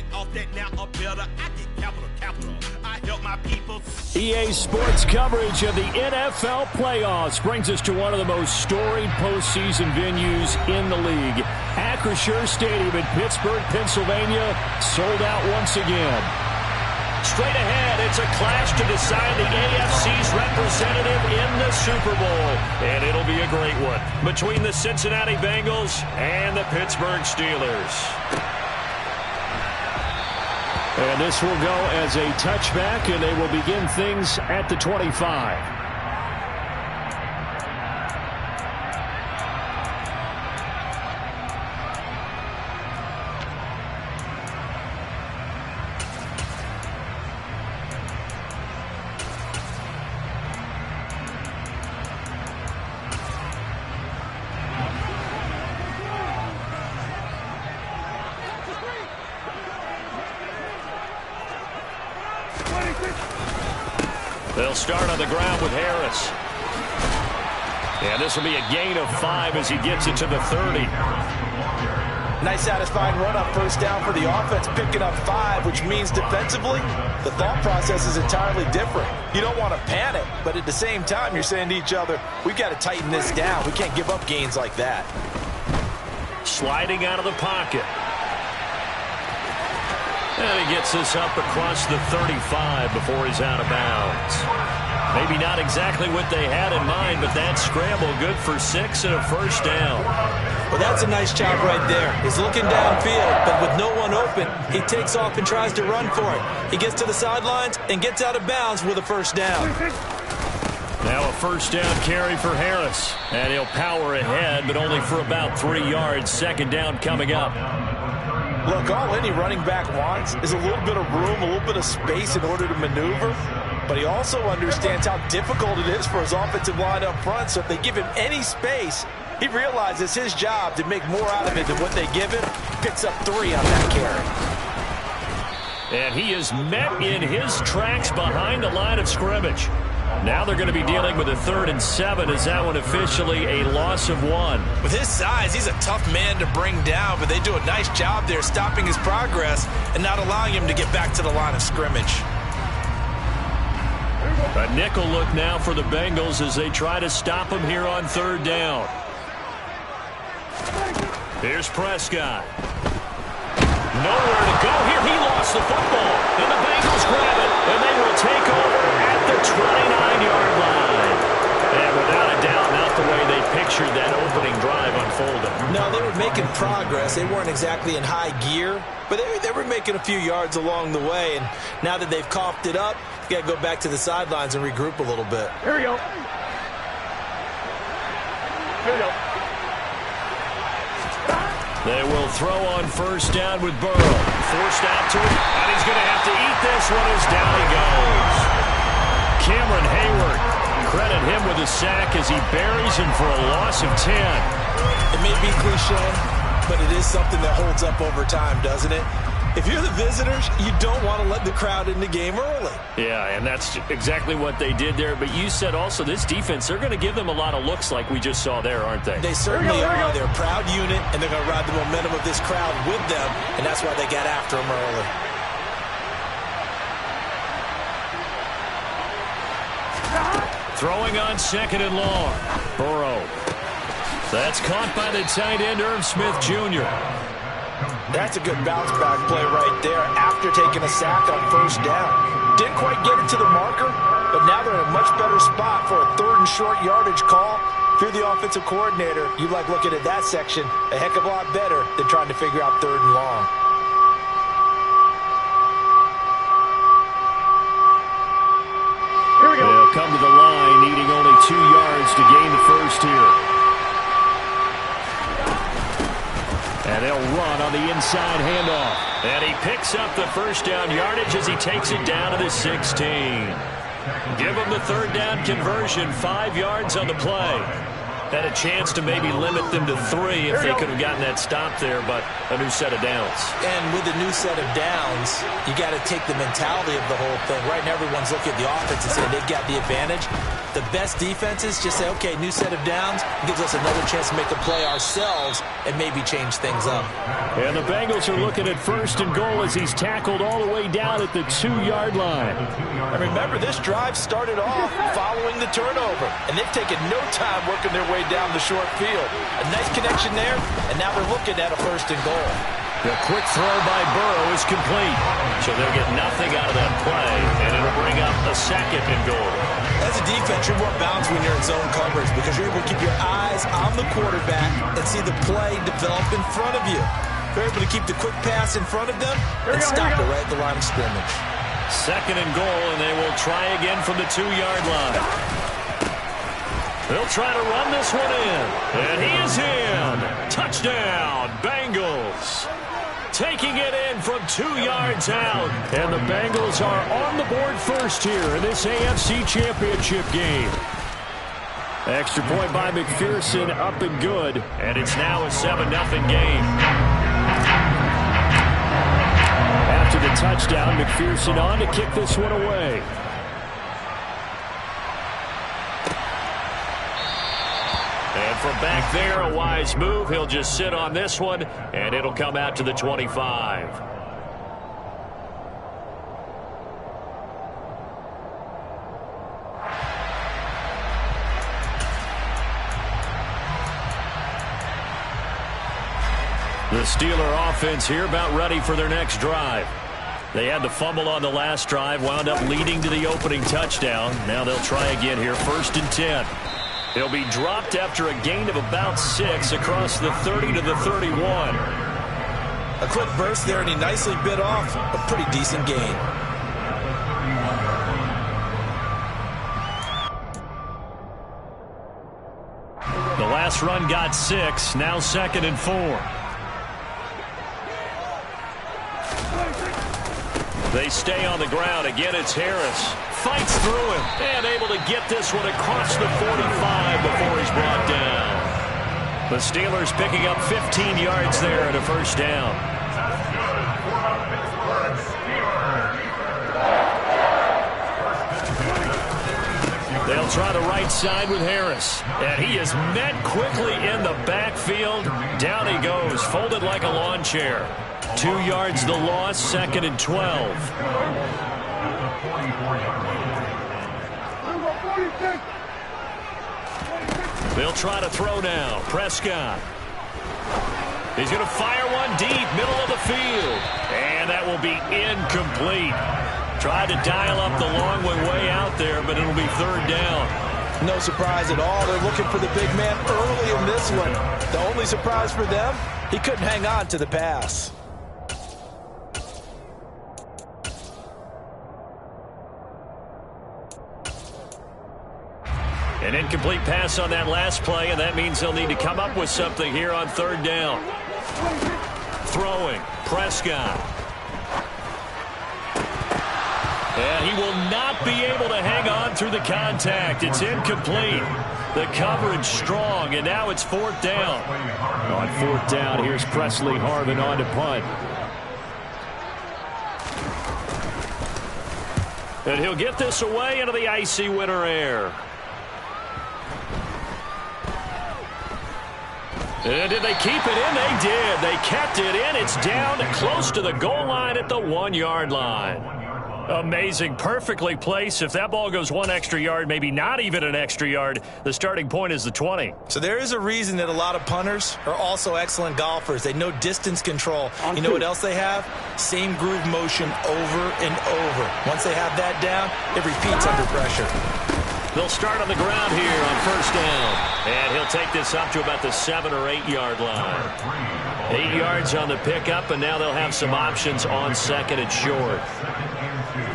living off that now or better. I get capital. I help my people. EA Sports coverage of the NFL playoffs brings us to one of the most storied postseason venues in the league. Acrisure Stadium in Pittsburgh, Pennsylvania, sold out once again. Straight ahead, it's a clash to decide the AFC's representative in the Super Bowl. And it'll be a great one between the Cincinnati Bengals and the Pittsburgh Steelers. And this will go as a touchback, and they will begin things at the 25. They'll start on the ground with Harris. And this will be a gain of 5 as he gets it to the 30. Nice satisfying run up first down for the offense, picking up 5, which means defensively, the thought process is entirely different. You don't want to panic, but at the same time, you're saying to each other, we've got to tighten this down. We can't give up gains like that. Sliding out of the pocket. And he gets this up across the 35 before he's out of bounds. Maybe not exactly what they had in mind, but that scramble good for 6 and a first down. Well, that's a nice job right there. He's looking downfield, but with no one open, he takes off and tries to run for it. He gets to the sidelines and gets out of bounds with a first down. Now a first down carry for Harris. And he'll power ahead, but only for about 3 yards. Second down coming up. Look, all any running back wants is a little bit of room, a little bit of space in order to maneuver. But he also understands how difficult it is for his offensive line up front. So if they give him any space, he realizes his job to make more out of it than what they give him. Picks up 3 on that carry. And he is met in his tracks behind the line of scrimmage. Now they're going to be dealing with a 3rd and 7. Is that one officially a loss of 1? With his size, he's a tough man to bring down, but they do a nice job there stopping his progress and not allowing him to get back to the line of scrimmage. A nickel look now for the Bengals as they try to stop him here on 3rd down. Here's Prescott. Nowhere to go here. He lost the football, and the Bengals grab it, and they will take over at the 29-yard line. And without a doubt, not the way they pictured that opening drive unfolding. No, they were making progress. They weren't exactly in high gear, but they were making a few yards along the way. And now that they've coughed it up, you got to go back to the sidelines and regroup a little bit. Here we go. Here we go. They will throw on first down with Burrow. Forced out to him, and he's going to have to eat this one as down he goes. Cameron Hayward, credit him with a sack as he buries him for a loss of 10. It may be cliche, but it is something that holds up over time, doesn't it? If you're the visitors, you don't want to let the crowd in the game early. Yeah, and that's exactly what they did there. But you said also this defense, they're going to give them a lot of looks like we just saw there, aren't they? They certainly are. They're a proud unit, and they're going to ride the momentum of this crowd with them, and that's why they got after them early. Throwing on 2nd and long. Burrow. That's caught by the tight end, Irv Smith Jr. That's a good bounce back play right there after taking a sack on first down. Didn't quite get it to the marker, but now they're in a much better spot for a 3rd and short yardage call. If you're the offensive coordinator, you like looking at that section a heck of a lot better than trying to figure out 3rd and long. Here we go. They'll come to the line, needing only 2 yards to gain the first here. And they'll run on the inside handoff. And he picks up the first down yardage as he takes it down to the 16. Give him the 3rd down conversion, 5 yards on the play. Had a chance to maybe limit them to 3 if they could have gotten that stop there, but a new set of downs. And with a new set of downs, you got to take the mentality of the whole thing. Right now, everyone's looking at the offense and saying they've got the advantage. The best defenses just say, okay, new set of downs, gives us another chance to make a play ourselves and maybe change things up. And the Bengals are looking at 1st and goal as he's tackled all the way down at the 2-yard line. And remember, this drive started off following the turnover, and they've taken no time working their way down the short field. A nice connection there, and now they're looking at a 1st and goal. The quick throw by Burrow is complete. So they'll get nothing out of that play, and it'll bring up a 2nd and goal. As a defense, you're more balanced when you're in zone coverage because you're able to keep your eyes on the quarterback and see the play develop in front of you. You're able to keep the quick pass in front of them and stop it right at the line of scrimmage. 2nd and goal, and they will try again from the 2-yard line. They'll try to run this one in, and he is in. Touchdown, Bengals. Taking it in from 2 yards out. And the Bengals are on the board first here in this AFC Championship game. Extra point by McPherson, up and good. And it's now a 7-0 game. After the touchdown, McPherson on to kick this one away. And from back there, a wise move. He'll just sit on this one, and it'll come out to the 25. The Steeler offense here about ready for their next drive. They had the fumble on the last drive, wound up leading to the opening touchdown. Now they'll try again here, 1st and 10. He'll be dropped after a gain of about 6 across the 30 to the 31. A quick burst there, and he nicely bit off a pretty decent gain. The last run got 6, now 2nd and 4. They stay on the ground. Again, it's Harris. Fights through him and able to get this one across the 45 before he's brought down. The Steelers picking up 15 yards there at a 1st down. They'll try the right side with Harris. And he is met quickly in the backfield. Down he goes, folded like a lawn chair. 2 yards the loss, 2nd and 12. They'll try to throw now. Prescott. He's going to fire one deep, middle of the field. And that will be incomplete. Tried to dial up the long way out there, but it'll be 3rd down. No surprise at all. They're looking for the big man early in this one. The only surprise for them, he couldn't hang on to the pass. An incomplete pass on that last play, and that means they'll need to come up with something here on 3rd down. Throwing, Prescott. And he will not be able to hang on through the contact. It's incomplete. The coverage strong, and now it's 4th down. On 4th down, here's Presley Harvin on to punt. And he'll get this away into the icy winter air. And did they keep it in? They did. They kept it in. It's down close to the goal line at the 1-yard line. Amazing. Perfectly placed. If that ball goes 1 extra yard, maybe not even an extra yard, the starting point is the 20. So there is a reason that a lot of punters are also excellent golfers. They know distance control. You know what else they have? Same groove motion over and over. Once they have that down, it repeats under pressure. They'll start on the ground here on 1st down. And he'll take this up to about the 7 or 8 yard line. 8 yards on the pickup, and now they'll have some options on 2nd and short.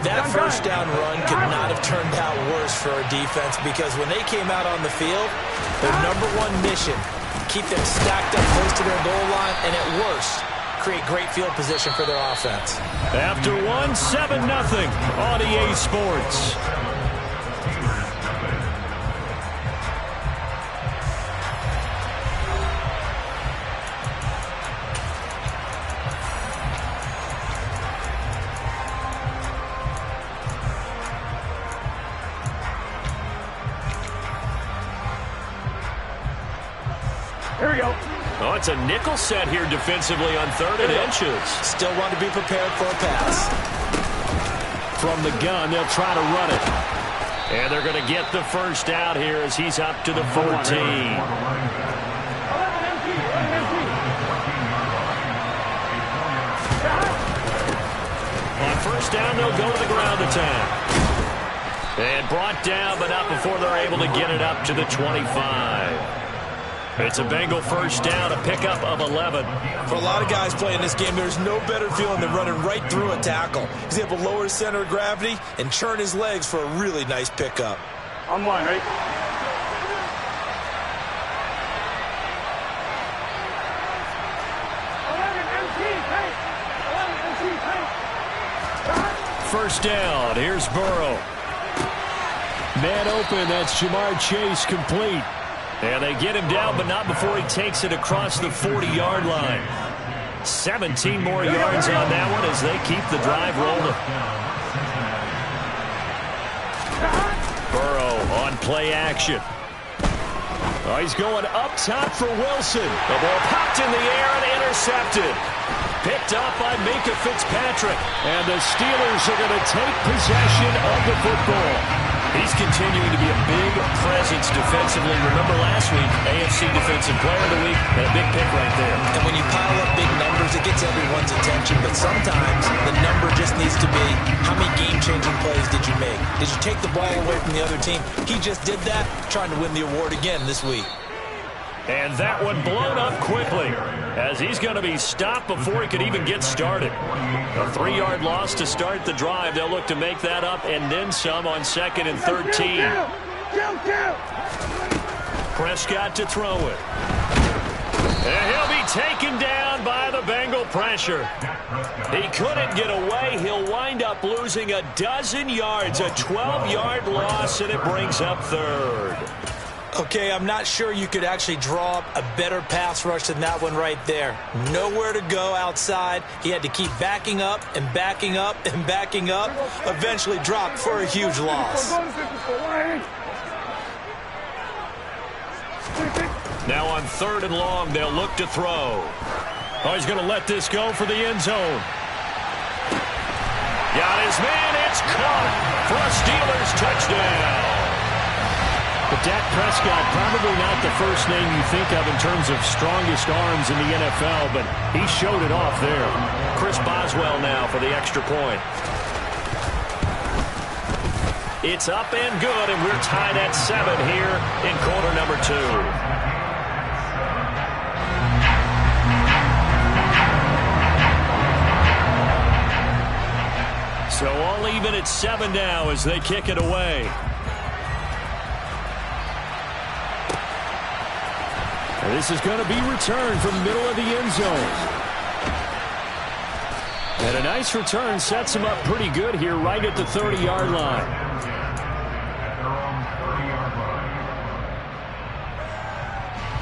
That 1st down run could not have turned out worse for our defense because when they came out on the field, their #1 mission, keep them stacked up close to their goal line, and at worst, create great field position for their offense. After one, 7-0 on EA Sports. we go. Oh, it's a nickel set here defensively on 3rd and inches. Still want to be prepared for a pass. From the gun, they'll try to run it. And they're going to get the first out here as he's up to the 14. On first down, they'll go to the ground attack. And brought down, but not before they're able to get it up to the 25. It's a Bengal first down, a pickup of 11. For a lot of guys playing this game, there's no better feeling than running right through a tackle. He's able to lower his center of gravity and churn his legs for a really nice pickup. On line, right? First down, here's Burrow. Man open, that's Jamar Chase complete. And they get him down, but not before he takes it across the 40-yard line. 17 more yards on that one as they keep the drive rolling. Burrow on play action. Oh, he's going up top for Wilson. The ball popped in the air and intercepted. Picked up by Minkah Fitzpatrick. And the Steelers are going to take possession of the football. He's continuing to be a big presence defensively. Remember last week, AFC Defensive Player of the Week, and a big pick right there. And when you pile up big numbers, it gets everyone's attention. But sometimes the number just needs to be, how many game-changing plays did you make? Did you take the ball away from the other team? He just did that, trying to win the award again this week. And that one blown up quickly as he's going to be stopped before he could even get started. A 3-yard loss to start the drive. They'll look to make that up and then some on 2nd and 13. Prescott to throw it. And he'll be taken down by the Bengal pressure. He couldn't get away. He'll wind up losing a dozen yards, a 12-yard loss, and it brings up 3rd. Okay, I'm not sure you could actually draw up a better pass rush than that one right there. Nowhere to go outside. He had to keep backing up and backing up and backing up. Eventually dropped for a huge loss. Now on 3rd and long, they'll look to throw. Oh, he's going to let this go for the end zone. Got his man. It's caught for a Steelers touchdown. But Dak Prescott, probably not the first name you think of in terms of strongest arms in the NFL, but he showed it off there. Chris Boswell now for the extra point. It's up and good, and we're tied at 7 here in quarter number 2. So all even at 7 now as they kick it away. And this is going to be returned from the middle of the end zone. And a nice return sets him up pretty good here right at the 30-yard line.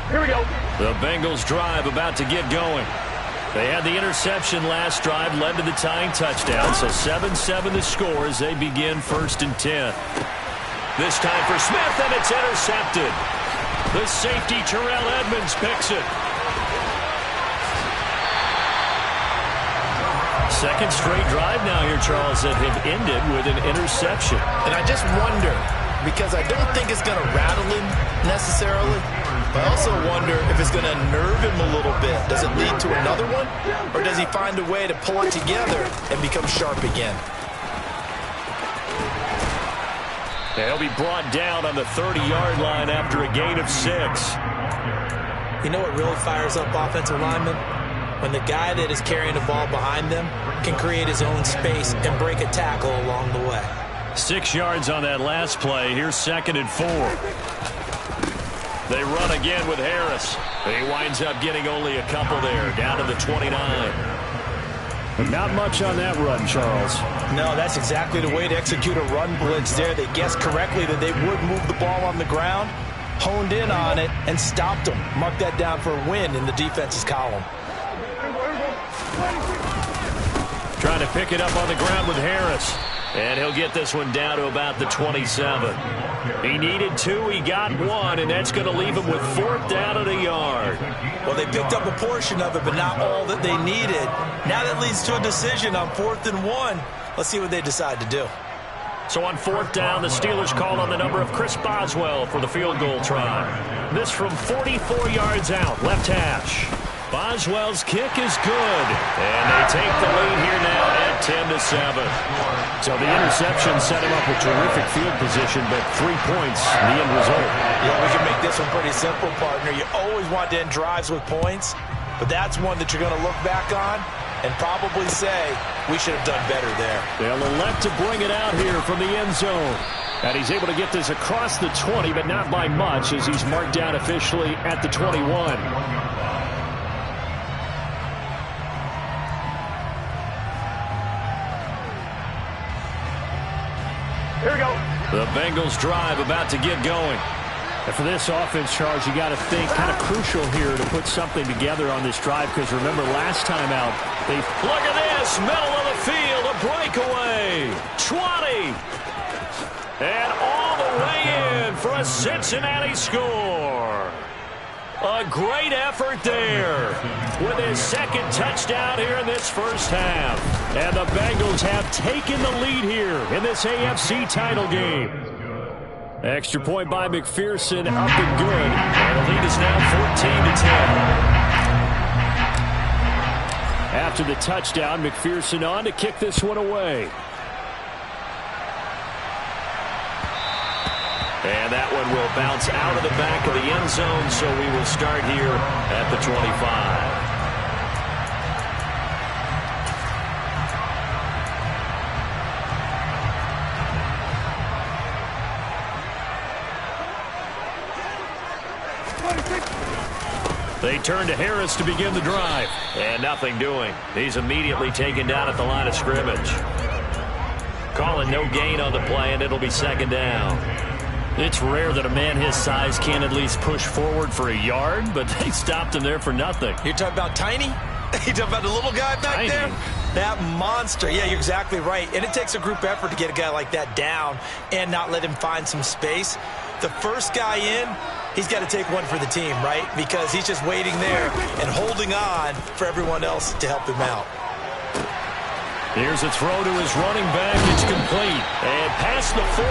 Here we go. The Bengals drive about to get going. They had the interception last drive, led to the tying touchdown. So 7-7 the score as they begin 1st and 10. This time for Smith, and it's intercepted. The safety, Terrell Edmunds, picks it. Second straight drive now here, Charles, that have ended with an interception. And I just wonder, because I don't think it's going to rattle him necessarily, but I also wonder if it's going to nerve him a little bit. Does it lead to another one? Or does he find a way to pull it together and become sharp again? He'll be brought down on the 30-yard line after a gain of 6. You know what really fires up offensive linemen? When the guy that is carrying the ball behind them can create his own space and break a tackle along the way. 6 yards on that last play. Here's 2nd and 4. They run again with Harris. He winds up getting only a couple there, down to the 29. But not much on that run, Charles. No, that's exactly the way to execute a run blitz there. They guessed correctly that they would move the ball on the ground, honed in on it, and stopped them. Mark that down for a win in the defense's column. Trying to pick it up on the ground with Harris. And he'll get this one down to about the 27. He needed 2, he got 1, and that's going to leave him with 4th down at a yard. Well, they picked up a portion of it, but not all that they needed. Now that leads to a decision on 4th and 1. Let's see what they decide to do. So on 4th down, the Steelers called on the number of Chris Boswell for the field goal try. This from 44 yards out, left hash. Boswell's kick is good, and they take the lead here now at 10-7. So the interception set him up with terrific field position, but 3 points, the end result. Yeah, we can make this one pretty simple, partner. You always want to end drives with points, but that's one that you're going to look back on and probably say, we should have done better there. They'll elect to bring it out here from the end zone. And he's able to get this across the 20, but not by much, as he's marked down officially at the 21. Here we go. The Bengals drive about to get going. And for this offense, Charles, you got to think kind of crucial here to put something together on this drive, because remember last time out, they look at this, middle of the field, a breakaway, 20, and all the way in for a Cincinnati score. A great effort there with his 2nd touchdown here in this first half. And the Bengals have taken the lead here in this AFC title game. Extra point by McPherson, up and good. And the lead is now 14-10. After the touchdown, McPherson on to kick this one away. And that one will bounce out of the back of the end zone, so we will start here at the 25. They turn to Harris to begin the drive. And nothing doing. He's immediately taken down at the line of scrimmage. Calling no gain on the play, and it'll be 2nd down. It's rare that a man his size can at least push forward for a yard, but they stopped him there for nothing. You're talking about Tiny? You're talking about the little guy back there? That monster. Yeah, you're exactly right. And it takes a group effort to get a guy like that down and not let him find some space. The first guy in, he's got to take one for the team, right? Because he's just waiting there and holding on for everyone else to help him out. Here's a throw to his running back. It's complete. And past the 40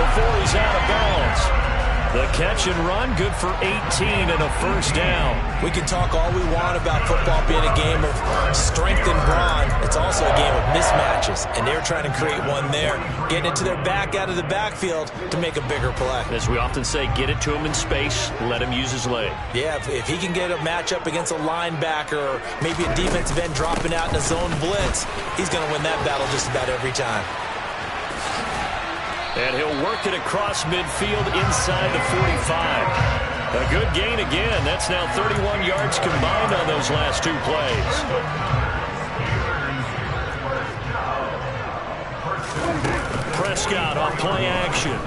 before he's out of bounds. The catch and run, good for 18 and a first down. We can talk all we want about football being a game of strength and brawn. It's also a game of mismatches, and they're trying to create one there, getting it to their back out of the backfield to make a bigger play. As we often say, get it to him in space, let him use his leg. Yeah, if he can get a matchup against a linebacker or maybe a defensive end dropping out in a zone blitz, he's going to win that battle just about every time. And he'll work it across midfield inside the 45. A good gain again. That's now 31 yards combined on those last 2 plays. Prescott on play action.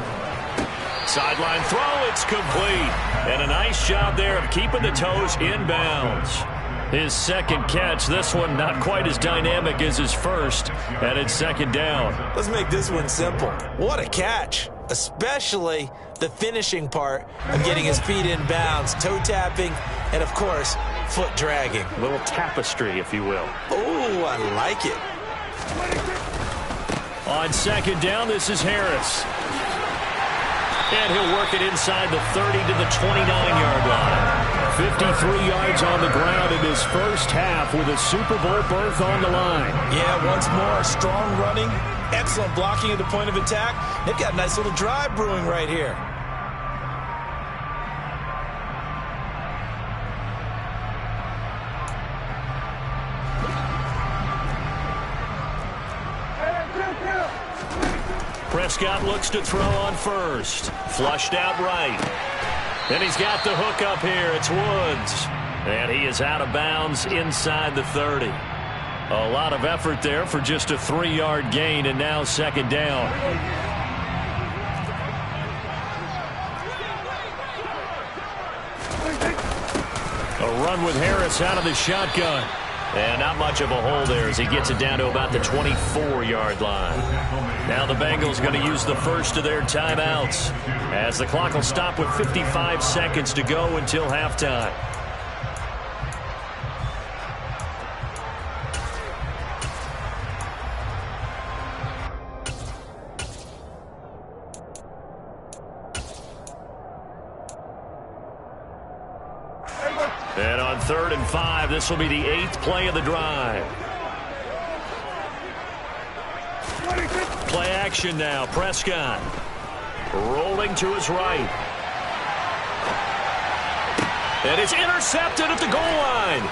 Sideline throw, it's complete. And a nice job there of keeping the toes inbounds. His 2nd catch, this one not quite as dynamic as his first, and it's 2nd down. Let's make this one simple. What a catch, especially the finishing part of getting his feet in bounds, toe tapping, and of course, foot dragging. A little tapestry, if you will. Oh, I like it. On 2nd down, this is Harris. And he'll work it inside the 30 to the 29-yard line. 53 yards on the ground in his first half with a Super Bowl berth on the line. Yeah, once more, strong running, excellent blocking at the point of attack. They've got a nice little drive brewing right here. Prescott looks to throw on first. Flushed out right. And he's got the hook up here. It's Woods. And he is out of bounds inside the 30. A lot of effort there for just a 3-yard gain, and now 2nd down. A run with Harris out of the shotgun. And not much of a hole there as he gets it down to about the 24-yard line. Now the Bengals going to use the first of their timeouts as the clock will stop with 55 seconds to go until halftime. And on 3rd and 5, this will be the 8th play of the drive. Play action now. Prescott rolling to his right. And it's intercepted at the goal line.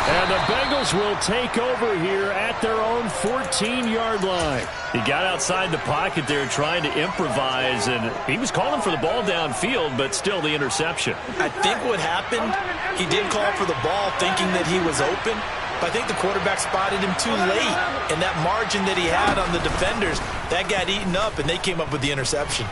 And the Bengals will take over here at their own 14-yard line. He got outside the pocket there trying to improvise, and he was calling for the ball downfield, but still the interception. I think what happened, he did call for the ball thinking that he was open, but I think the quarterback spotted him too late, and that margin that he had on the defenders, that got eaten up, and they came up with the interception.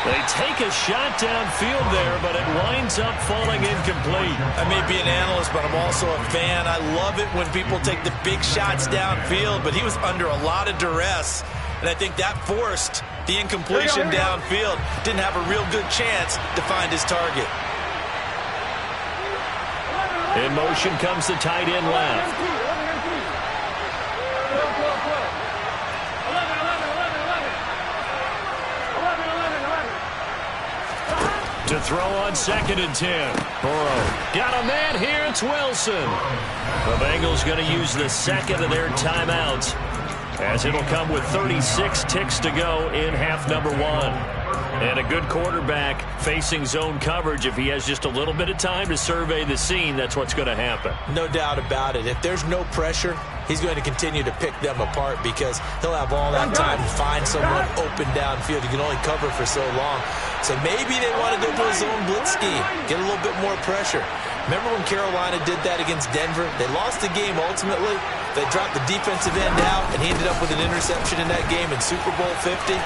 They take a shot downfield there, but it winds up falling incomplete. I may be an analyst, but I'm also a fan. I love it when people take the big shots downfield, but he was under a lot of duress, and I think that forced the incompletion downfield. Didn't have a real good chance to find his target. In motion comes the tight end left. To throw on 2nd and 10. Burrow got a man here. It's Wilson. The Bengals going to use the second of their timeouts as it'll come with 36 ticks to go in half number 1. And a good quarterback facing zone coverage. If he has just a little bit of time to survey the scene, that's what's going to happen. No doubt about it. If there's no pressure, he's going to continue to pick them apart because he'll have all that time to find someone open downfield. He can only cover for so long. So maybe they want to go to a zone blitz scheme, get a little bit more pressure. Remember when Carolina did that against Denver? They lost the game ultimately. They dropped the defensive end out, and he ended up with an interception in that game in Super Bowl 50.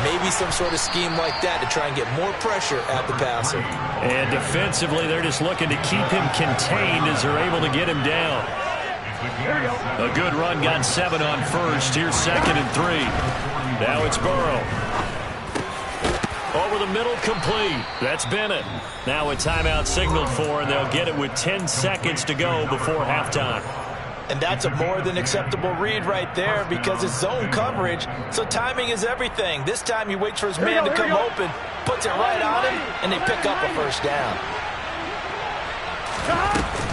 Maybe some sort of scheme like that to try and get more pressure at the passer. And defensively, they're just looking to keep him contained as they're able to get him down. A good run got 7 on first. Here's 2nd and 3. Now it's Burrow. Over the middle, complete. That's Bennett. Now a timeout signaled for, and they'll get it with 10 seconds to go before halftime. And that's a more than acceptable read right there because it's zone coverage, so timing is everything. This time he waits for his man to come open, puts it right on him, and they pick up a first down.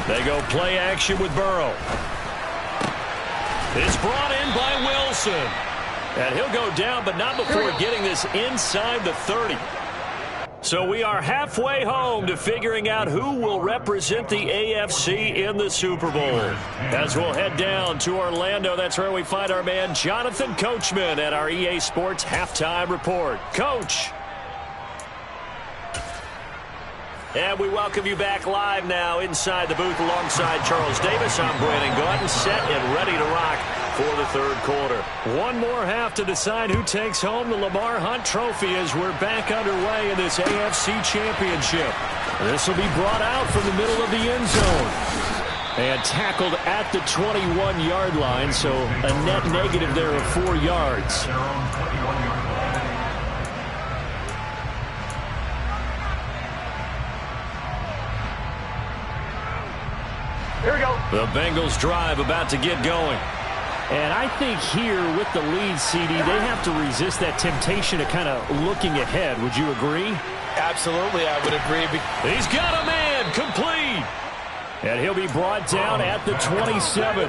They go play action with Burrow. It's brought in by Wilson. And he'll go down, but not before getting this inside the 30. So we are halfway home to figuring out who will represent the AFC in the Super Bowl. As we'll head down to Orlando, that's where we find our man Jonathan Coachman at our EA Sports Halftime Report. Coach. And we welcome you back live now inside the booth alongside Charles Davis. I'm Brandon Gaudin, set and ready to rock for the 3rd quarter. One more half to decide who takes home the Lamar Hunt Trophy as we're back underway in this AFC Championship. This will be brought out from the middle of the end zone and tackled at the 21-yard line, so a net negative there of 4 yards. Here we go. The Bengals drive about to get going. And I think here with the lead, CD, they have to resist that temptation of kind of looking ahead. Would you agree? Absolutely, I would agree. He's got a man, complete. And he'll be brought down at the 27.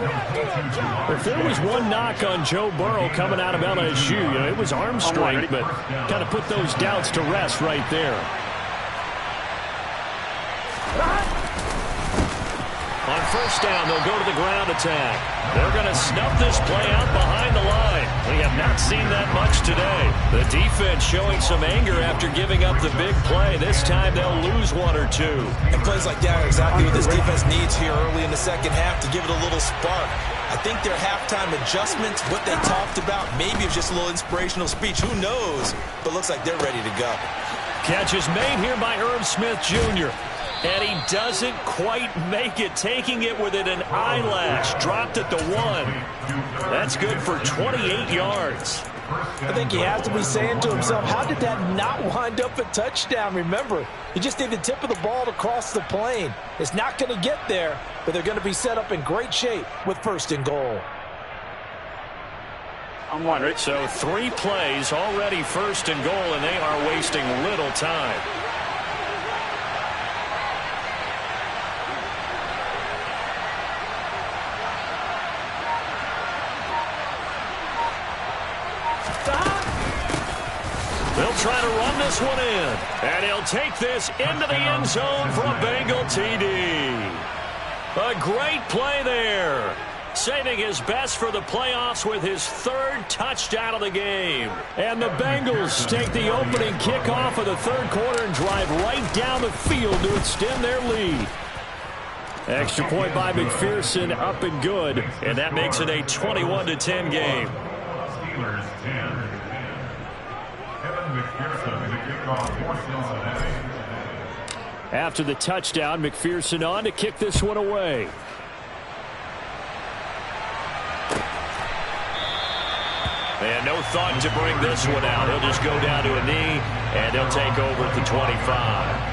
If there was one knock on Joe Burrow coming out of LSU, it was arm strength, but kind of put those doubts to rest right there. On first down, they'll go to the ground attack. They're going to snuff this play out behind the line. We have not seen that much today. The defense showing some anger after giving up the big play. This time they'll lose 1 or 2. And plays like that are exactly what this defense needs here early in the second half to give it a little spark. I think their halftime adjustments, what they talked about, maybe it's just a little inspirational speech. Who knows? But looks like they're ready to go. Catch is made here by Irv Smith Jr. And he doesn't quite make it, taking it within an eyelash. Dropped at the 1. That's good for 28 yards. I think he has to be saying to himself, how did that not wind up a touchdown? Remember, you just need the tip of the ball to cross the plane. It's not going to get there, but they're going to be set up in great shape with 1st and goal. I'm wondering. So 3 plays, already 1st and goal, and they are wasting little time. They'll try to run this one in. And he'll take this into the end zone for a Bengal TD. A great play there. Saving his best for the playoffs with his 3rd touchdown of the game. And the Bengals take the opening kickoff of the 3rd quarter and drive right down the field to extend their lead. Extra point by McPherson, up and good. And that makes it a 21-10 game. After the touchdown, McPherson on to kick this one away. And no thought to bring this one out. He'll just go down to a knee, and he'll take over at the 25.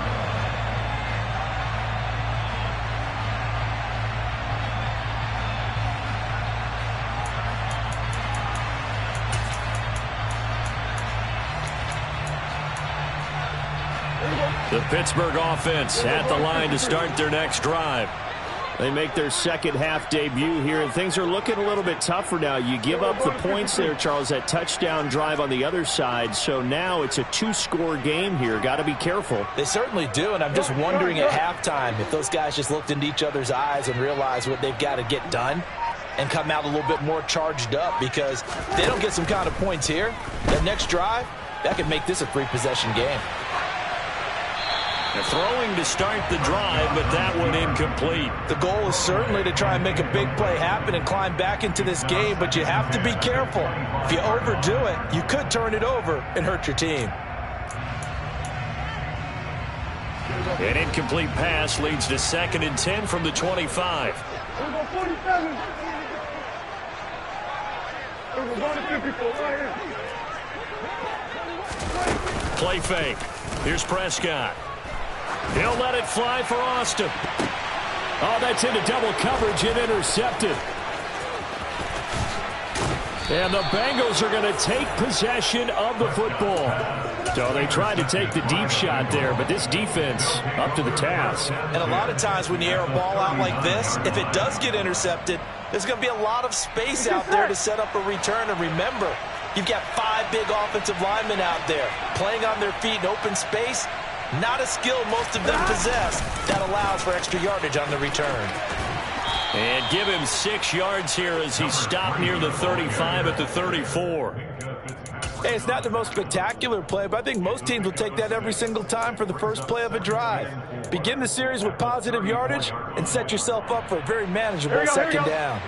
The Pittsburgh offense at the line to start their next drive. They make their second half debut here, and things are looking a little bit tougher now. You give up the points there, Charles, that touchdown drive on the other side. So now it's a 2-score game here. Got to be careful. They certainly do, and I'm just wondering at halftime if those guys just looked into each other's eyes and realized what they've got to get done and come out a little bit more charged up, because if they don't get some kind of points here, that next drive, that could make this a 3-possession game. They're throwing to start the drive, but that one incomplete. The goal is certainly to try and make a big play happen and climb back into this game, but you have to be careful. If you overdo it, you could turn it over and hurt your team. An incomplete pass leads to 2nd and 10 from the 25. Play fake. Here's Prescott. He'll let it fly for Austin. Oh, that's into double coverage and intercepted. And the Bengals are going to take possession of the football. So they tried to take the deep shot there, but this defense up to the task. And a lot of times when you air a ball out like this, if it does get intercepted, there's going to be a lot of space out there to set up a return. And remember, you've got 5 big offensive linemen out there playing on their feet in open space. Not a skill most of them possess that allows for extra yardage on the return. And give him 6 yards here as he stopped near the 35 at the 34. Hey, it's not the most spectacular play, but I think most teams will take that every single time for the first play of a drive. Begin the series with positive yardage and set yourself up for a very manageable second down.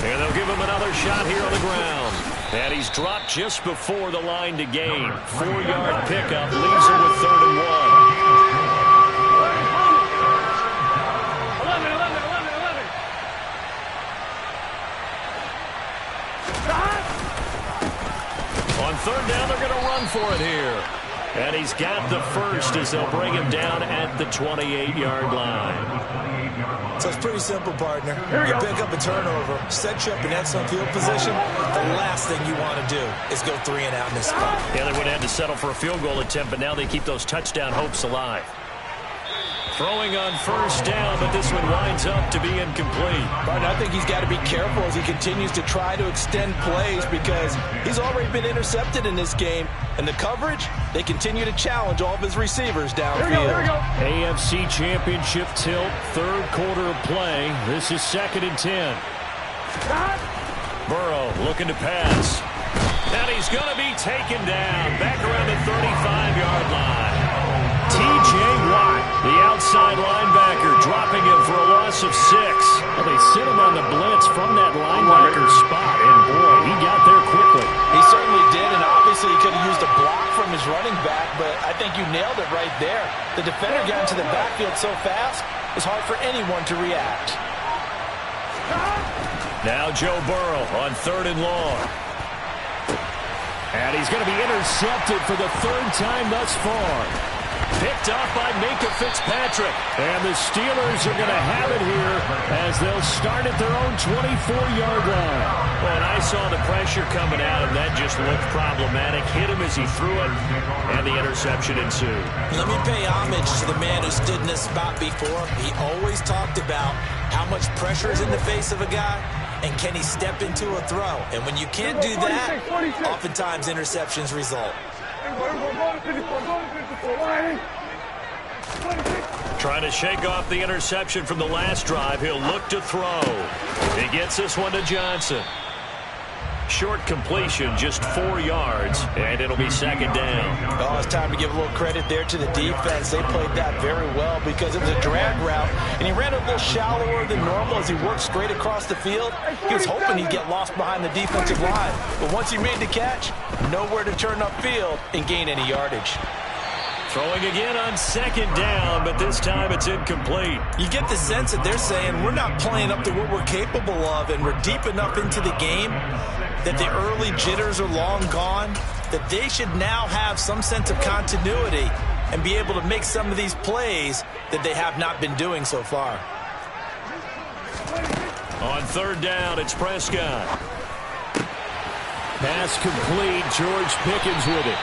And they'll give him another shot here on the ground. And he's dropped just before the line to gain. 4-yard pickup leaves him with 3rd and 1. 11. On 3rd down, they're going to run for it here. And he's got the first as they'll bring him down at the 28-yard line. So it's pretty simple, partner. You pick up a turnover, set you up in excellent field position. The last thing you want to do is go 3 and out in this spot. Yeah, they would have had to settle for a field goal attempt, but now they keep those touchdown hopes alive. Throwing on 1st down, but this one winds up to be incomplete. But I think he's got to be careful as he continues to try to extend plays, because he's already been intercepted in this game. And the coverage, they continue to challenge all of his receivers downfield. Here we go. AFC Championship tilt, 3rd quarter of play. This is 2nd and 10. Burrow looking to pass. And he's going to be taken down back around the 35-yard line. T.J. Watt, the outside linebacker, dropping him for a loss of 6. Well, they sent him on the blitz from that linebacker spot, and boy, he got there quickly. He certainly did, and obviously he could have used a block from his running back, but I think you nailed it right there. The defender got into the backfield so fast, it was hard for anyone to react. Now Joe Burrow on 3rd and long. And he's going to be intercepted for the 3rd time thus far. Picked off by Minkah Fitzpatrick. And the Steelers are going to have it here as they'll start at their own 24-yard line. Well, and I saw the pressure coming out, and that just looked problematic. Hit him as he threw it, and the interception ensued. Let me pay homage to the man who stood in this spot before. He always talked about how much pressure is in the face of a guy, and can he step into a throw. And when you can't do that, oftentimes interceptions result. Trying to shake off the interception from the last drive. He'll look to throw. He gets this one to Johnson. Short completion, just 4 yards, and it'll be 2nd down. Oh, it's time to give a little credit there to the defense. They played that very well because it was a drag route, and he ran a little shallower than normal as he worked straight across the field. He was hoping he'd get lost behind the defensive line, but once he made the catch, nowhere to turn upfield and gain any yardage. Throwing again on 2nd down, but this time it's incomplete. You get the sense that they're saying we're not playing up to what we're capable of, and we're deep enough into the game that the early jitters are long gone, that they should now have some sense of continuity and be able to make some of these plays that they have not been doing so far. On 3rd down, it's Prescott. Pass complete. George Pickens with it.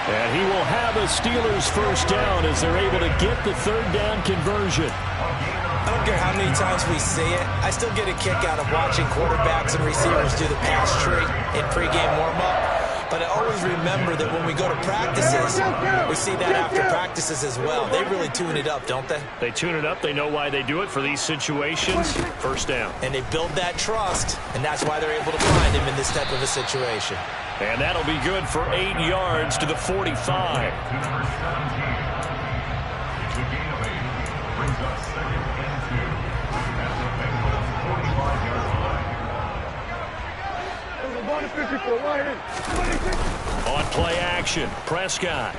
And he will have a Steelers 1st down as they're able to get the 3rd down conversion. I don't care how many times we say it, I still get a kick out of watching quarterbacks and receivers do the pass tree in pregame warm-up. But I always remember that when we go to practices, we see that after practices as well. They really tune it up, don't they? They tune it up. They know why they do it for these situations. 1st down. And they build that trust, and that's why they're able to find him in this type of a situation. And that'll be good for 8 yards to the 45. On play action, Prescott.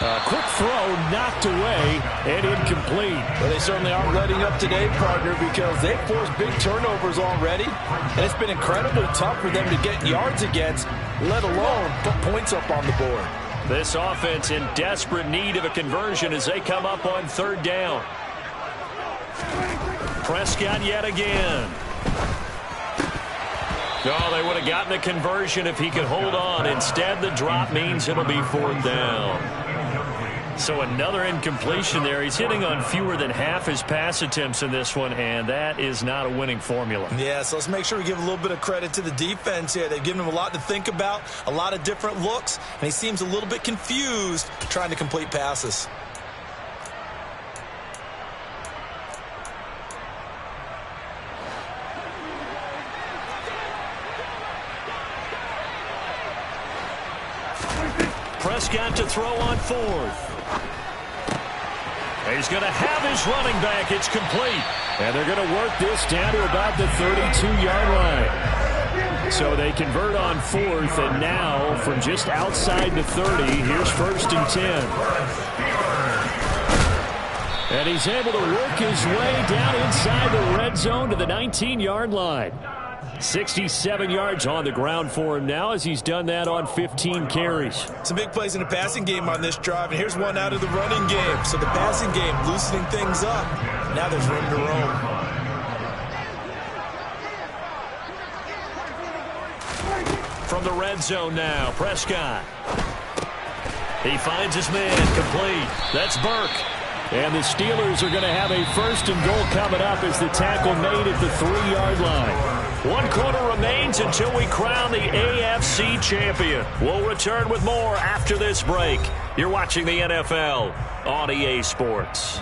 A quick throw knocked away and incomplete. Well, they certainly aren't letting up today, partner, because they've forced big turnovers already, and it's been incredibly tough for them to get yards against, let alone put points up on the board. This offense in desperate need of a conversion as they come up on 3rd down. Prescott yet again. Oh, they would have gotten the conversion if he could hold on. Instead, the drop means it'll be 4th down. So another incompletion there. He's hitting on fewer than half his pass attempts in this one, and that is not a winning formula. Yeah, so let's make sure we give a little bit of credit to the defense here. They've given him a lot to think about, a lot of different looks, and he seems a little bit confused trying to complete passes. Prescott to throw on 4th. He's going to have his running back. It's complete. And they're going to work this down to about the 32-yard line. So they convert on 4th, and now from just outside the 30, here's 1st and 10. And he's able to work his way down inside the red zone to the 19-yard line. 67 yards on the ground for him now as he's done that on 15 carries. Some big plays in the passing game on this drive, and here's one out of the running game. So the passing game loosening things up. Now there's room to roam. From the red zone now, Prescott. He finds his man, complete. That's Burke. And the Steelers are going to have a 1st and goal coming up as the tackle made at the 3-yard line. 1 quarter remains until we crown the AFC champion. We'll return with more after this break. You're watching the NFL on EA Sports.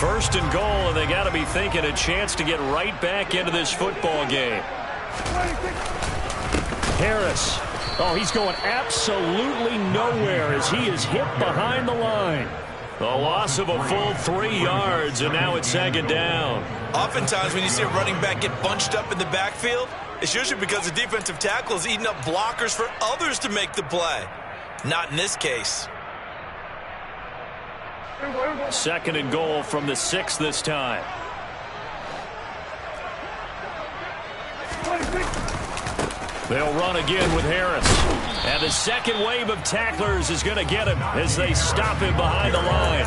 First and goal, and they got to be thinking a chance to get right back into this football game. Harris. Oh, he's going absolutely nowhere as he is hit behind the line. A loss of a full 3 yards, and now it's second down. Oftentimes when you see a running back get bunched up in the backfield, it's usually because the defensive tackle is eating up blockers for others to make the play. Not in this case. Second and goal from the 6 this time. They'll run again with Harris. And the second wave of tacklers is going to get him as they stop him behind the line.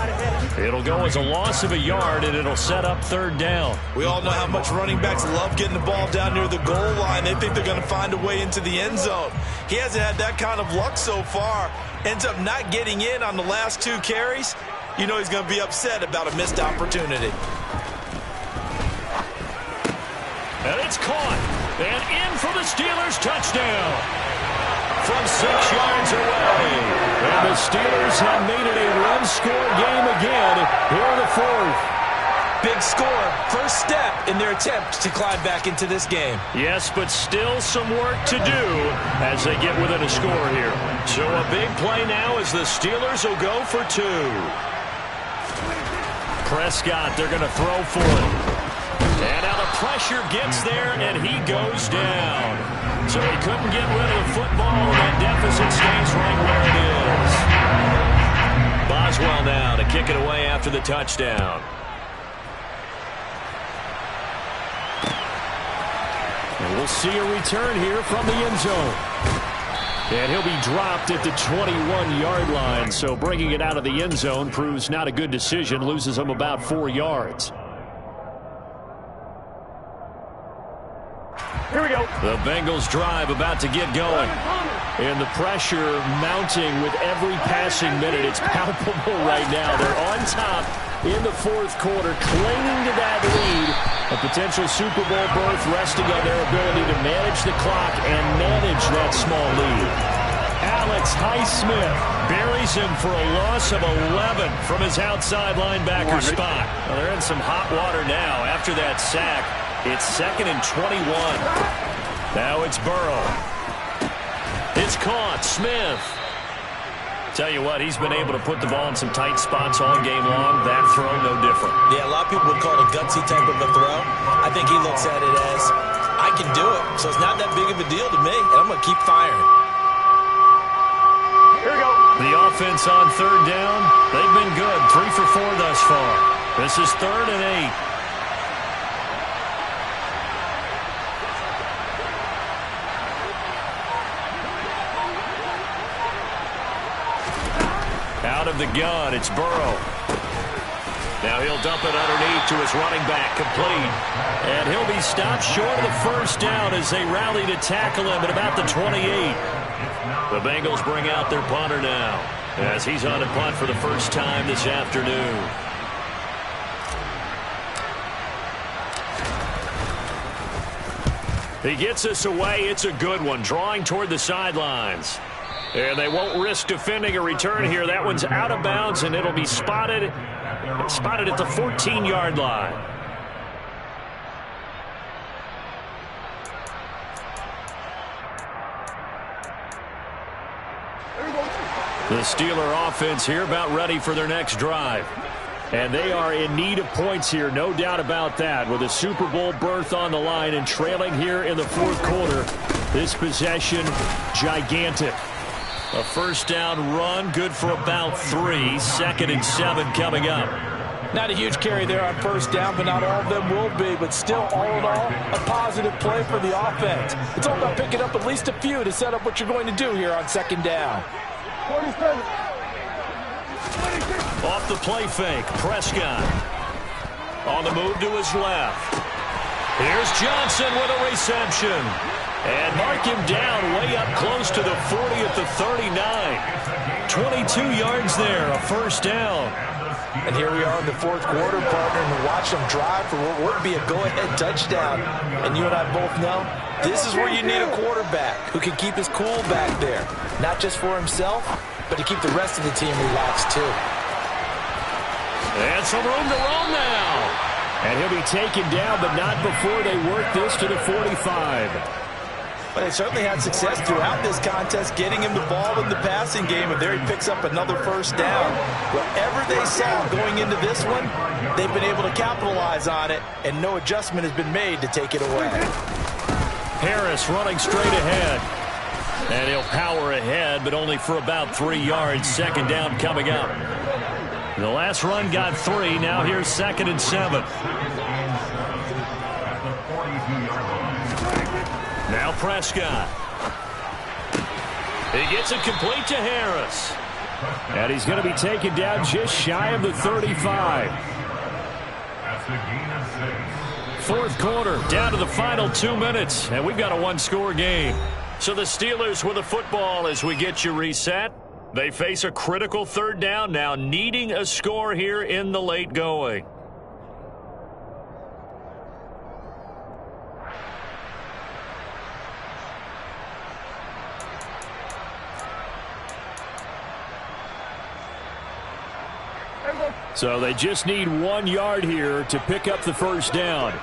It'll go as a loss of a yard, and it'll set up third down. We all know how much running backs love getting the ball down near the goal line. They think they're going to find a way into the end zone. He hasn't had that kind of luck so far. Ends up not getting in on the last 2 carries. You know he's going to be upset about a missed opportunity. And it's caught. And in for the Steelers touchdown. From 6 yards away. And the Steelers have made it a one-score game again here in the 4th. Big score. First step in their attempt to climb back into this game. Yes, but still some work to do as they get within a score here. So a big play now as the Steelers will go for 2. Prescott, they're going to throw for it. And now the pressure gets there, and he goes down. So he couldn't get rid of the football, and that deficit stays right where it is. Boswell now to kick it away after the touchdown. And we'll see a return here from the end zone. And he'll be dropped at the 21-yard line, so bringing it out of the end zone proves not a good decision, loses him about 4 yards. Here we go. The Bengals drive about to get going. And the pressure mounting with every passing minute. It's palpable right now. They're on top in the 4th quarter, clinging to that lead. A potential Super Bowl berth resting on their ability to manage the clock and manage that small lead. Alex Highsmith buries him for a loss of 11 from his outside linebacker spot. Well, they're in some hot water now after that sack. It's 2nd and 21. Now it's Burrow. It's caught. Smith. Tell you what, he's been able to put the ball in some tight spots all game long. That throw, no different. Yeah, a lot of people would call it a gutsy type of a throw. I think he looks at it as, I can do it. So it's not that big of a deal to me, and I'm going to keep firing. Here we go. The offense on third down, they've been good. 3 for 4 thus far. This is 3rd and 8. Out of the gun, it's Burrow. Now he'll dump it underneath to his running back, complete. And he'll be stopped short of the first down as they rally to tackle him at about the 28. The Bengals bring out their punter now as he's on a punt for the first time this afternoon. He gets us away. It's a good one, drawing toward the sidelines. And they won't risk defending a return here. That one's out of bounds, and it'll be spotted at the 14-yard line. The Steeler offense here about ready for their next drive. And they are in need of points here, no doubt about that. With a Super Bowl berth on the line and trailing here in the 4th quarter, this possession, gigantic. A first down run, good for about 3. 2nd and 7 coming up. Not a huge carry there on first down, but not all of them will be. But still, all in all, a positive play for the offense. It's all about picking up at least a few to set up what you're going to do here on 2nd down. Off the play fake, Prescott. On the move to his left. Here's Johnson with a reception. And mark him down way up close to the 40 at the 39. 22 yards there, a first down. And here we are in the 4th quarter, partner, and watch them drive for what would be a go-ahead touchdown. And you and I both know this is where you need a quarterback who can keep his cool back there. Not just for himself, but to keep the rest of the team relaxed too. And some room to roam now. And he'll be taken down, but not before they work this to the 45. But they certainly had success throughout this contest, getting him the ball in the passing game, and there he picks up another first down. Whatever they saw going into this one, they've been able to capitalize on it, and no adjustment has been made to take it away. Harris running straight ahead. And he'll power ahead, but only for about 3 yards. Second down coming up. The last run got 3. Now here's 2nd and 7. Now Prescott. He gets it complete to Harris. And he's going to be taken down just shy of the 35. Fourth quarter, down to the final 2 minutes, and we've got a one-score game. So the Steelers with the football as we get you reset. They face a critical third down now, needing a score here in the late going. So they just need 1 yard here to pick up the first down.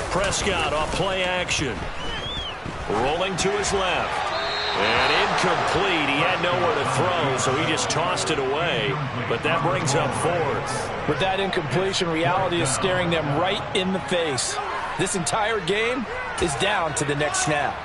Prescott off play action. Rolling to his left. And incomplete. He had nowhere to throw, so he just tossed it away. But that brings up 4th. With that incompletion, reality is staring them right in the face. This entire game is down to the next snap.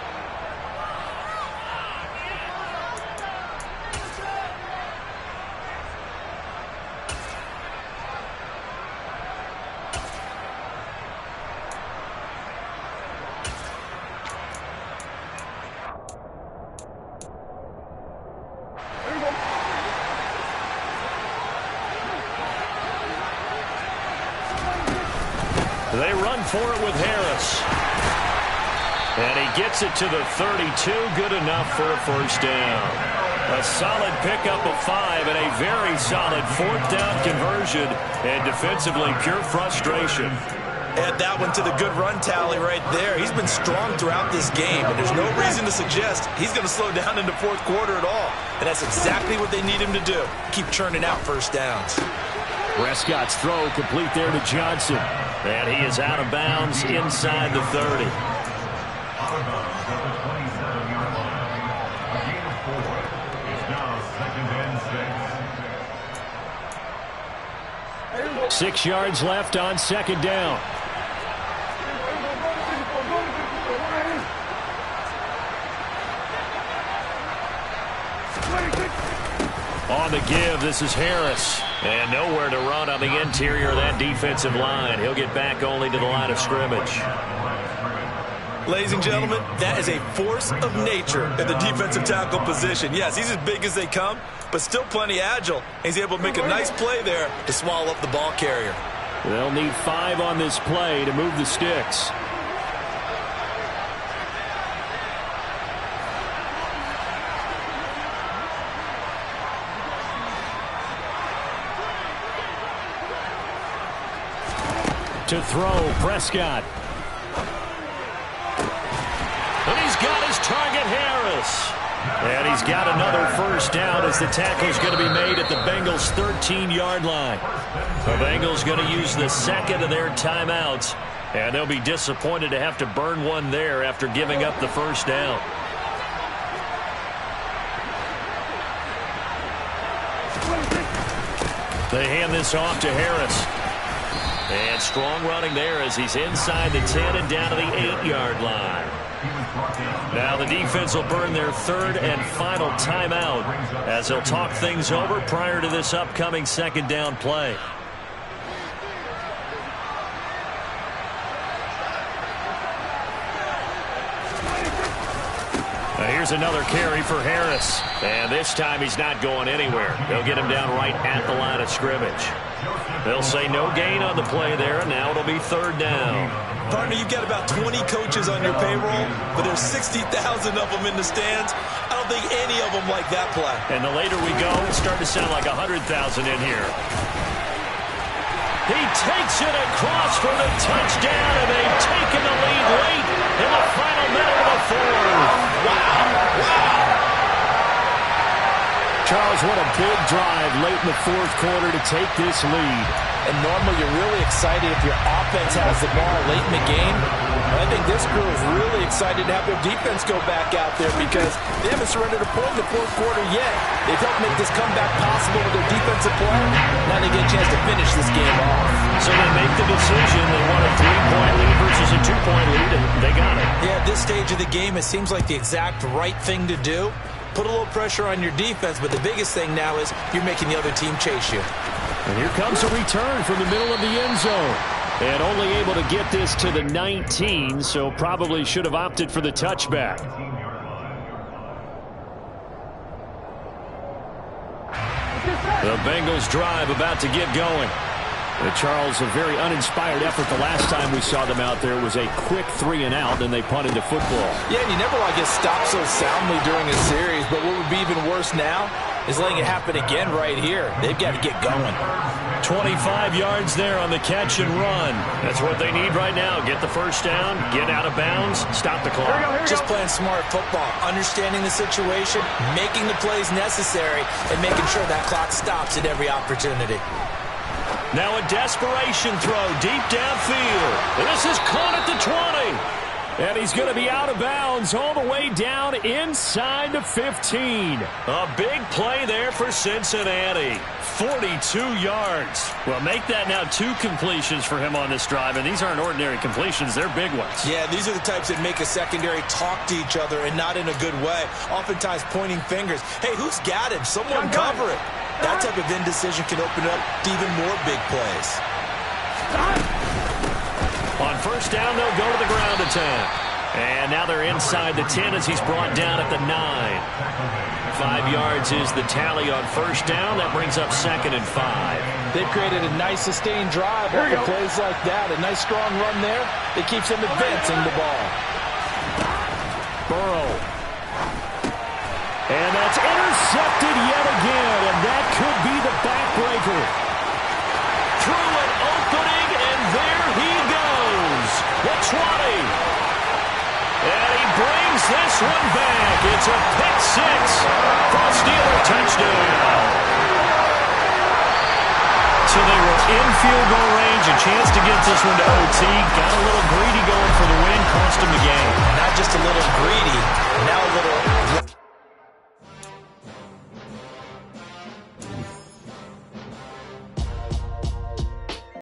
They run for it with Harris. And he gets it to the 32. Good enough for a first down. A solid pickup of 5 and a very solid 4th down conversion. And defensively, pure frustration. Add that one to the good run tally right there. He's been strong throughout this game, and there's no reason to suggest he's going to slow down in the fourth quarter at all. And that's exactly what they need him to do. Keep churning out first downs. Prescott's throw complete there to Johnson. And he is out of bounds inside the 30. Six yards left on second down. On the give, this is Harris. And nowhere to run on the interior of that defensive line. He'll get back only to the line of scrimmage. Ladies and gentlemen, that is a force of nature in the defensive tackle position. Yes, he's as big as they come, but still plenty agile. He's able to make a nice play there to swallow up the ball carrier. They'll need 5 on this play to move the sticks. To throw, Prescott. And he's got his target, Harris. And he's got another first down as the tackle's going to be made at the Bengals' 13-yard line. The Bengals going to use the second of their timeouts, and they'll be disappointed to have to burn one there after giving up the first down. They hand this off to Harris. And strong running there as he's inside the 10 and down to the 8-yard line. Now the defense will burn their third and final timeout as they'll talk things over prior to this upcoming second down play. Now here's another carry for Harris. And this time he's not going anywhere. They'll get him down right at the line of scrimmage. They'll say no gain on the play there, and now it'll be third down. Partner, you've got about 20 coaches on your payroll, but there's 60,000 of them in the stands. I don't think any of them like that play. And the later we go, it's starting to sound like 100,000 in here. He takes it across for the touchdown, and they've taken the lead late final minute of the fourth. Wow. Charles, what a big drive late in the fourth quarter to take this lead. And normally you're really excited if your offense has the ball late in the game. I think this crew is really excited to have their defense go back out there because they haven't surrendered a point in the fourth quarter yet. They've helped make this comeback possible with their defensive play. Now they get a chance to finish this game off. So they make the decision. They want a 3-point lead versus a 2-point lead, and they got it. Yeah, at this stage of the game, it seems like the exact right thing to do. Put a little pressure on your defense, but the biggest thing now is you're making the other team chase you. And here comes a return from the middle of the end zone. And only able to get this to the 19, so probably should have opted for the touchback. The Bengals drive about to get going. Charles, a very uninspired effort the last time we saw them out there. It was a quick 3-and-out, and they punted the football. Yeah, and you never want to get stopped so soundly during a series, but what would be even worse now is letting it happen again right here. They've got to get going. 25 yards there on the catch and run. That's what they need right now. Get the first down, get out of bounds, stop the clock. Just playing smart football, understanding the situation, making the plays necessary, and making sure that clock stops at every opportunity. Now a desperation throw deep downfield. This is caught at the 20. And he's going to be out of bounds all the way down inside the 15. A big play there for Cincinnati. 42 yards. Well, make that now 2 completions for him on this drive, and these aren't ordinary completions. They're big ones. Yeah, these are the types that make a secondary talk to each other and not in a good way. Oftentimes pointing fingers. Hey, who's got him? Someone cover it. That type of indecision can open up to even more big plays. On first down, they'll go to the ground attack. And now they're inside the 10 as he's brought down at the 9. 5 yards is the tally on first down. That brings up 2nd and 5. They've created a nice sustained drive off of plays like that. A nice strong run there. It keeps them advancing the ball. Burrow. And that's intercepted yet again, and that could be the backbreaker. Through an opening, and there he goes. The 20. And he brings this one back. It's a pick 6 for a Steeler touchdown. So they were in field goal range, a chance to get this one to OT. Got a little greedy going for the win, cost him the game. Not just a little greedy, now a little